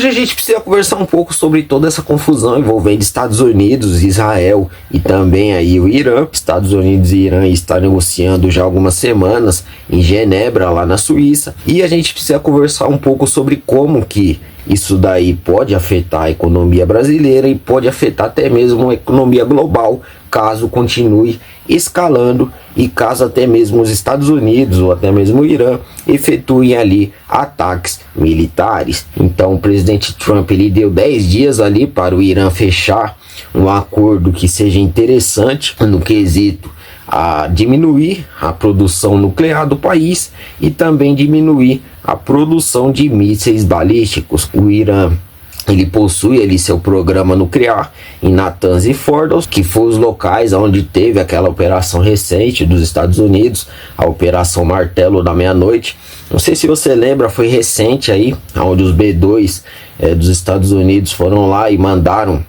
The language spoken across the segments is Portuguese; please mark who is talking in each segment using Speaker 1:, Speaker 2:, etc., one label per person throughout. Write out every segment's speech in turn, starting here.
Speaker 1: Hoje a gente precisa conversar um pouco sobre toda essa confusão envolvendo Estados Unidos, Israel e também aí o Irã. Estados Unidos e Irã estão negociando já há algumas semanas em Genebra, lá na Suíça. E a gente precisa conversar um pouco sobre como que isso daí pode afetar a economia brasileira e pode afetar até mesmo a economia global, caso continue escalando e caso até mesmo os Estados Unidos ou até mesmo o Irã efetuem ali ataques militares. Então o presidente Trump ele deu 10 dias ali para o Irã fechar um acordo que seja interessante no quesito a diminuir a produção nuclear do país e também diminuir a produção de mísseis balísticos. O Irã ele possui ali seu programa nuclear em Natanz e Fordow, que foram os locais onde teve aquela operação recente dos Estados Unidos, a Operação Martelo da Meia-Noite. Não sei se você lembra, foi recente aí, onde os B-2 dos Estados Unidos foram lá e mandaram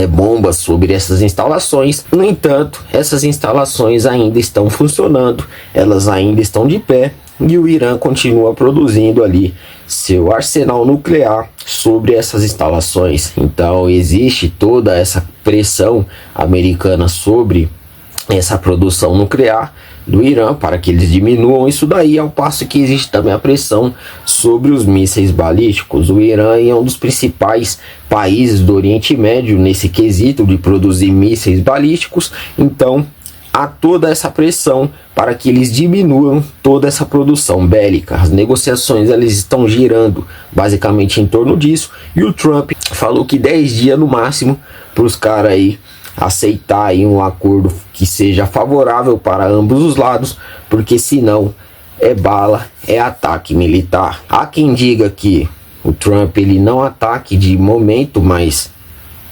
Speaker 1: bombas sobre essas instalações. No entanto, essas instalações ainda estão funcionando, elas ainda estão de pé e o Irã continua produzindo ali seu arsenal nuclear sobre essas instalações. Então existe toda essa pressão americana sobre essa produção nuclear do Irã para que eles diminuam isso daí, ao passo que existe também a pressão sobre os mísseis balísticos. O Irã é um dos principais países do Oriente Médio nesse quesito de produzir mísseis balísticos, então há toda essa pressão para que eles diminuam toda essa produção bélica. As negociações elas estão girando basicamente em torno disso, e o Trump falou que 10 dias no máximo para os caras aí aceitar aí um acordo que seja favorável para ambos os lados, porque senão é bala, é ataque militar. Há quem diga que o Trump ele não ataque de momento, mas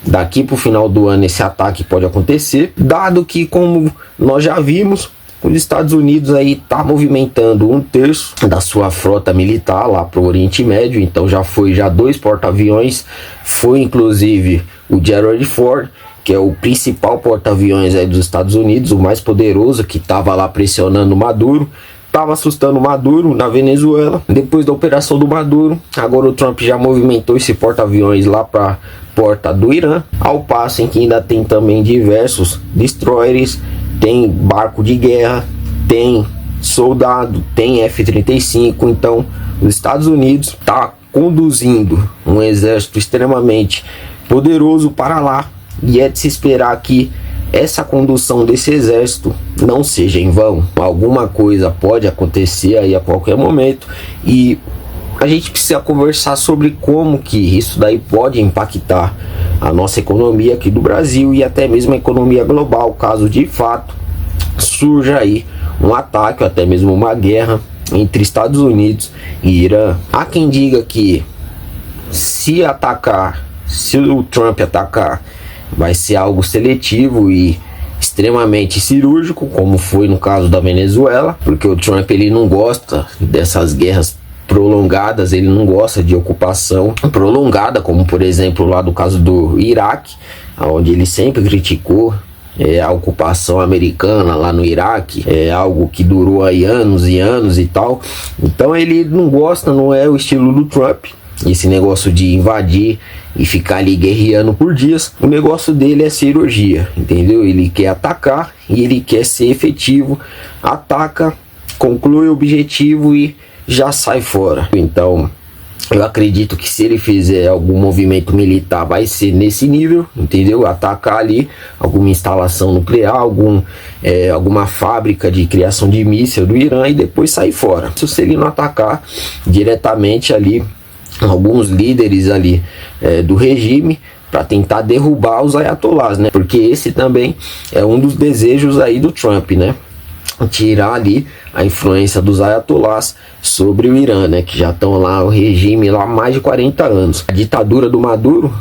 Speaker 1: daqui para o final do ano esse ataque pode acontecer, dado que, como nós já vimos, os Estados Unidos aí tá movimentando 1/3 da sua frota militar lá para o Oriente Médio. Então já foi 2 porta-aviões, foi inclusive o Gerald Ford, que é o principal porta-aviões aí dos Estados Unidos, o mais poderoso, que estava lá pressionando o Maduro, estava assustando o Maduro na Venezuela. Depois da operação do Maduro, agora o Trump já movimentou esse porta-aviões lá para porta do Irã, ao passo em que ainda tem também diversos destroyers, tem barco de guerra, tem soldado, tem F-35. Então os Estados Unidos está conduzindo um exército extremamente poderoso para lá, e é de se esperar que essa condução desse exército não seja em vão. Alguma coisa pode acontecer aí a qualquer momento, e a gente precisa conversar sobre como que isso daí pode impactar a nossa economia aqui do Brasil e até mesmo a economia global, caso de fato surja aí um ataque ou até mesmo uma guerra entre Estados Unidos e Irã. Há quem diga que se o Trump atacar, vai ser algo seletivo e extremamente cirúrgico, como foi no caso da Venezuela, porque o Trump ele não gosta dessas guerras prolongadas, ele não gosta de ocupação prolongada, como por exemplo lá do caso do Iraque, onde ele sempre criticou a ocupação americana lá no Iraque, é algo que durou aí anos e anos e tal. Então ele não gosta, não é o estilo do Trump, esse negócio de invadir e ficar ali guerreando por dias. O negócio dele é cirurgia, entendeu? Ele quer atacar e ele quer ser efetivo, ataca, conclui o objetivo e já sai fora. Então eu acredito que se ele fizer algum movimento militar vai ser nesse nível, entendeu? Atacar ali alguma instalação nuclear, alguma fábrica de criação de míssil do Irã e depois sair fora. Se ele não atacar diretamente ali alguns líderes ali do regime, para tentar derrubar os ayatolás, né? Porque esse também é um dos desejos aí do Trump, né? Tirar ali a influência dos ayatolás sobre o Irã, né? Que já estão lá, o regime lá há mais de 40 anos. A ditadura do Maduro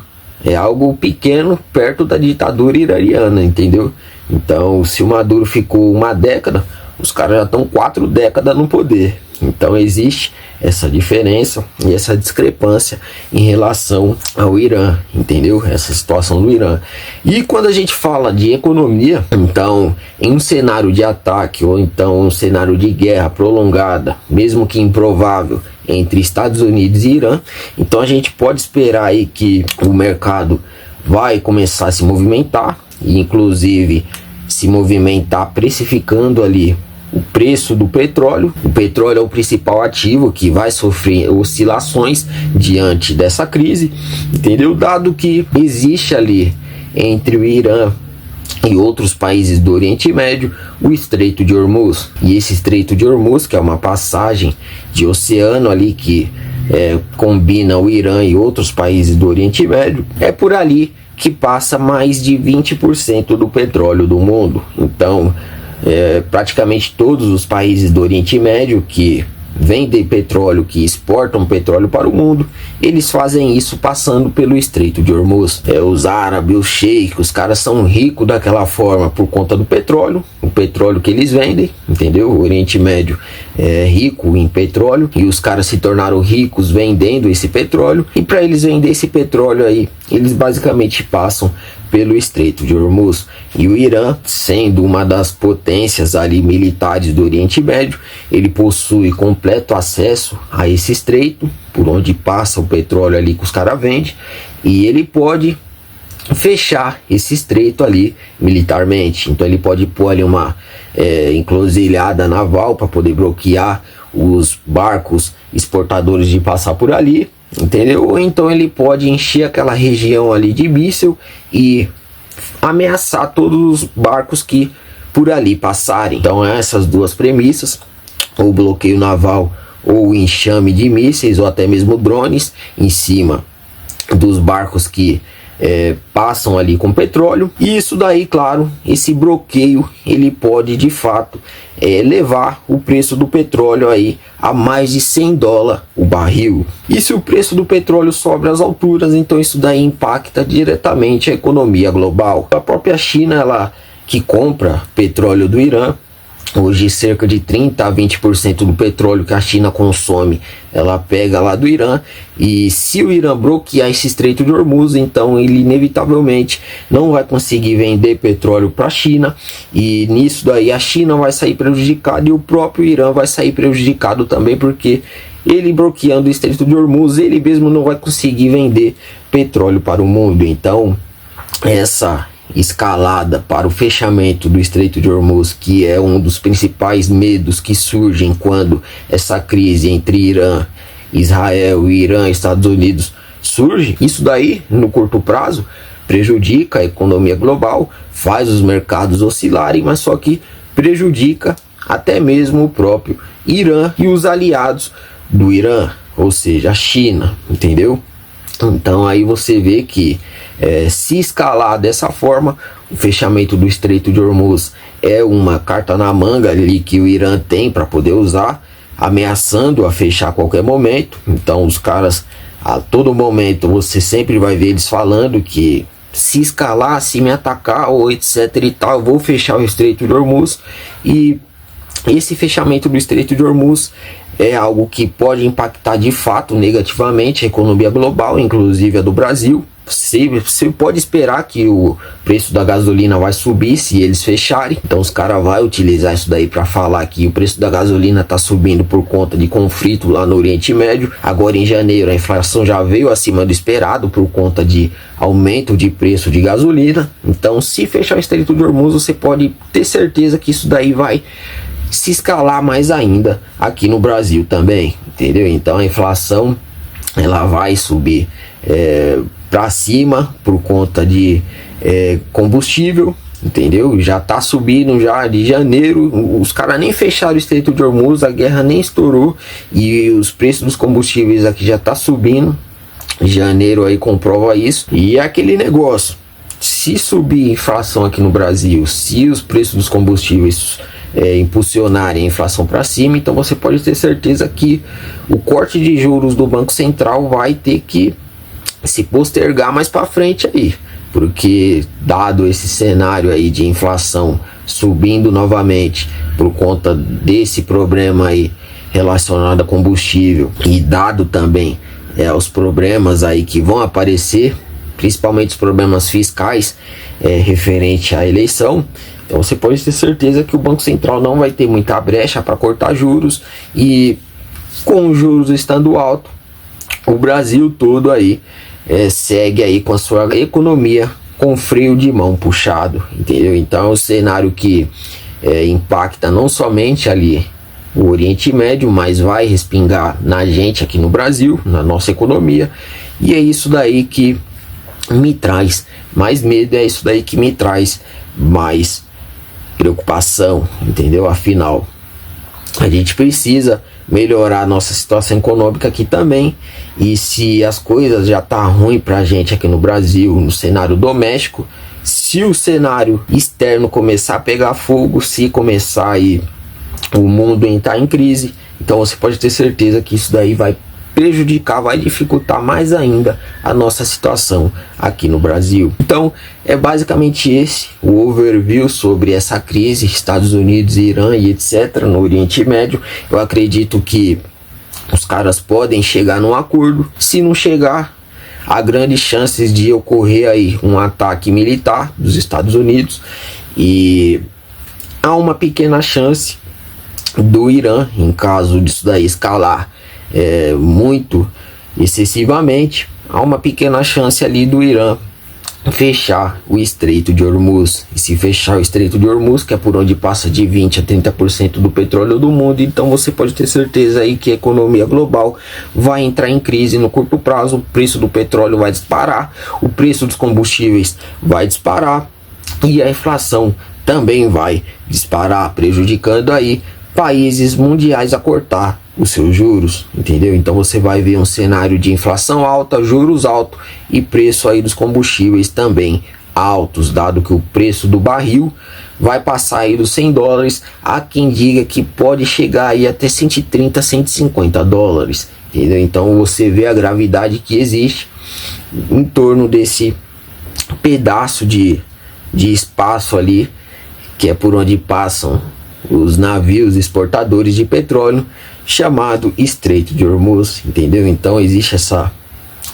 Speaker 1: é algo pequeno perto da ditadura iraniana, entendeu? Então, se o Maduro ficou uma década, os caras já estão 4 décadas no poder. Então existe essa diferença e essa discrepância em relação ao Irã, entendeu? Essa situação do Irã. E quando a gente fala de economia, então em um cenário de ataque ou então um cenário de guerra prolongada, mesmo que improvável, entre Estados Unidos e Irã, então a gente pode esperar aí que o mercado vai começar a se movimentar, e inclusive se movimentar precificando ali o preço do petróleo. O petróleo é o principal ativo que vai sofrer oscilações diante dessa crise, entendeu? Dado que existe ali entre o Irã e outros países do Oriente Médio o Estreito de Hormuz. E esse Estreito de Hormuz, que é uma passagem de oceano ali que combina o Irã e outros países do Oriente Médio, é por ali que passa mais de 20% do petróleo do mundo. Então praticamente todos os países do Oriente Médio que vendem petróleo, que exportam petróleo para o mundo, eles fazem isso passando pelo Estreito de Hormuz. Os árabes, os sheiks, os caras são ricos daquela forma por conta do petróleo, o petróleo que eles vendem, entendeu? O Oriente Médio é rico em petróleo e os caras se tornaram ricos vendendo esse petróleo, e para eles vender esse petróleo aí, eles basicamente passam pelo Estreito de Hormuz. E o Irã, sendo uma das potências ali militares do Oriente Médio, ele possui completo acesso a esse estreito, por onde passa o petróleo ali que os caras vendem, e ele pode fechar esse estreito ali militarmente. Então ele pode pôr ali uma encruzilhada naval para poder bloquear os barcos exportadores de passar por ali, entendeu? Ou então ele pode encher aquela região ali de míssil e ameaçar todos os barcos que por ali passarem. Então essas duas premissas, ou bloqueio naval ou enxame de mísseis ou até mesmo drones em cima dos barcos que passam ali com petróleo. E isso daí, claro, esse bloqueio ele pode de fato levar o preço do petróleo aí a mais de $100 o barril. E se o preço do petróleo sobe às alturas, então isso daí impacta diretamente a economia global. A própria China, ela que compra petróleo do Irã, hoje cerca de 30 a 20% do petróleo que a China consome, ela pega lá do Irã. E se o Irã bloquear esse Estreito de Hormuz, então ele inevitavelmente não vai conseguir vender petróleo para a China, e nisso daí a China vai sair prejudicada e o próprio Irã vai sair prejudicado também, porque ele bloqueando o Estreito de Hormuz, ele mesmo não vai conseguir vender petróleo para o mundo. Então essa escalada para o fechamento do Estreito de Hormuz, que é um dos principais medos que surgem quando essa crise entre Irã, Israel, Irã e Estados Unidos surge, isso daí no curto prazo prejudica a economia global, faz os mercados oscilarem, mas só que prejudica até mesmo o próprio Irã e os aliados do Irã, ou seja, a China, entendeu? Então aí você vê que se escalar dessa forma, o fechamento do Estreito de Hormuz é uma carta na manga ali que o Irã tem para poder usar, ameaçando a fechar a qualquer momento. Então os caras, a todo momento você sempre vai ver eles falando que se escalar, se me atacar ou etc e tal, eu vou fechar o Estreito de Hormuz. E esse fechamento do Estreito de Hormuz é algo que pode impactar de fato negativamente a economia global, inclusive a do Brasil. Você pode esperar que o preço da gasolina vai subir se eles fecharem. Então os caras vão utilizar isso daí para falar que o preço da gasolina está subindo por conta de conflito lá no Oriente Médio. Agora em janeiro a inflação já veio acima do esperado por conta de aumento de preço de gasolina. Então se fechar o Estreito de Hormuz, você pode ter certeza que isso daí vai se escalar mais ainda aqui no Brasil também, entendeu? Então a inflação ela vai subir para cima por conta de combustível, entendeu? Já tá subindo já de janeiro, os caras nem fecharam o Estreito de Hormuz, a guerra nem estourou e os preços dos combustíveis aqui já tá subindo. Janeiro aí comprova isso. E é aquele negócio, se subir a inflação aqui no Brasil, se os preços dos combustíveis impulsionarem a inflação para cima, então você pode ter certeza que o corte de juros do Banco Central vai ter que se postergar mais para frente aí, porque dado esse cenário aí de inflação subindo novamente por conta desse problema aí relacionado a combustível e dado também os problemas aí que vão aparecer, principalmente os problemas fiscais referente à eleição, então você pode ter certeza que o Banco Central não vai ter muita brecha para cortar juros, e com os juros estando alto, o Brasil todo aí segue aí com a sua economia com freio de mão puxado, entendeu? Então é um cenário que impacta não somente ali o Oriente Médio, mas vai respingar na gente aqui no Brasil, na nossa economia, e é isso daí que me traz mais medo, é isso daí que me traz mais preocupação, entendeu? Afinal, a gente precisa melhorar a nossa situação econômica aqui também, e se as coisas já tá ruim pra gente aqui no Brasil, no cenário doméstico, se o cenário externo começar a pegar fogo, se começar aí o mundo entrar em crise, então você pode ter certeza que isso daí vai prejudicar, vai dificultar mais ainda a nossa situação aqui no Brasil. Então é basicamente esse o overview sobre essa crise Estados Unidos, Irã e etc. no Oriente Médio. Eu acredito que os caras podem chegar num acordo. Se não chegar, há grandes chances de ocorrer aí um ataque militar dos Estados Unidos, e há uma pequena chance do Irã, em caso disso daí escalar muito excessivamente, há uma pequena chance ali do Irã fechar o Estreito de Hormuz. E se fechar o Estreito de Hormuz, que é por onde passa de 20 a 30% do petróleo do mundo, então você pode ter certeza aí que a economia global vai entrar em crise no curto prazo. O preço do petróleo vai disparar, o preço dos combustíveis vai disparar, e a inflação também vai disparar, prejudicando aí países mundiais a cortar os seus juros, entendeu? Então você vai ver um cenário de inflação alta, juros altos e preço aí dos combustíveis também altos, dado que o preço do barril vai passar aí dos $100, há quem diga que pode chegar aí até 130, 150 dólares, entendeu? Então você vê a gravidade que existe em torno desse pedaço de espaço ali, que é por onde passam os navios exportadores de petróleo, chamado Estreito de Hormuz, entendeu? Então existe essa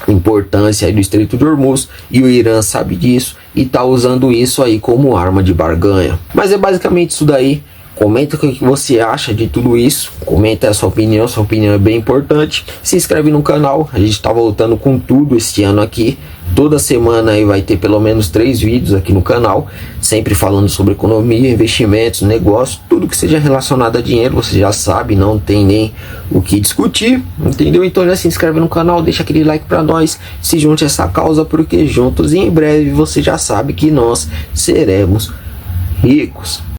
Speaker 1: importância aí do Estreito de Hormuz, e o Irã sabe disso e tá usando isso aí como arma de barganha. Mas é basicamente isso daí. Comenta o que você acha de tudo isso, comenta a sua opinião é bem importante. Se inscreve no canal, a gente tá voltando com tudo esse ano aqui. Toda semana aí vai ter pelo menos 3 vídeos aqui no canal, sempre falando sobre economia, investimentos, negócios, tudo que seja relacionado a dinheiro, você já sabe, não tem nem o que discutir, entendeu? Então já se inscreve no canal, deixa aquele like pra nós, se junte a essa causa, porque juntos em breve você já sabe que nós seremos ricos.